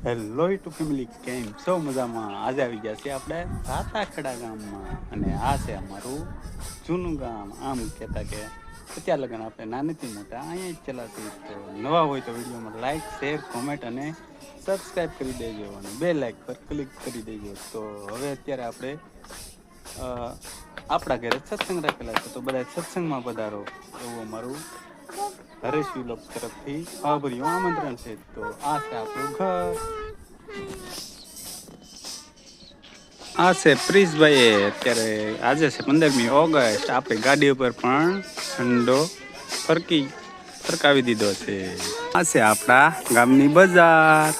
Hello two family, કેમ છો? મજામાં? આજે આવી ગયા છે આપણે રાતાખડા ગામમાં અને આ છે અમારું જૂનું ગામ. આમ કહેતા કે અત્યાર લગન આપણે નાનીથી મોટા અહીંયા જ ચલાતી. તો નવા હોય તો વિડીયોમાં લાઈક, શેર, કોમેન્ટ અને સબસ્ક્રાઈબ કરી દેજો અને બે લાઈક પર ક્લિક કરી દેજો. તો હવે અત્યારે આપણે આપણા ઘરે સત્સંગ રાખેલા છે, તો બધા સત્સંગમાં પધારો એવું અમારું હરેશ વિલોક તરફથી ભાવભર્યું આમંત્રણ છે. તો આ છે આપણું ઘર. આ છે પ્રિન્સભાઈએ અત્યારે આજે છે 15મી ઓગસ્ટ. આપણે ગાડી ઉપર પણ ઝંડો ફરકાવી દીધો છે. આ છે આપણા ગામની બજાર.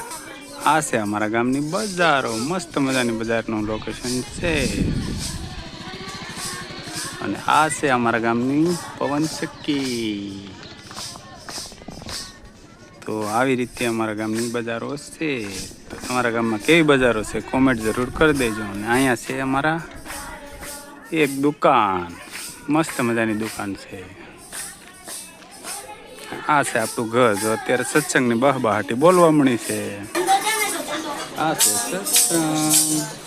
આ છે અમારા ગામની બજારો. મસ્ત મજાની બજારનું લોકેશન છે. અને આ છે અમારા ગામની પવન ચક્કી. તો આવી રીતે અમારા ગામની બજારો છે. તો તમારા ગામમાં કેવી બજારો છે કોમેન્ટ જરૂર કરી દેજો. અને અહીંયા છે અમારા એક દુકાન, મસ્ત મજાની દુકાન છે. આ છે આપણું ઘર. જો અત્યારે સત્સંગની બહાટી બોલવા મળી છે. આ છે સત્સંગ.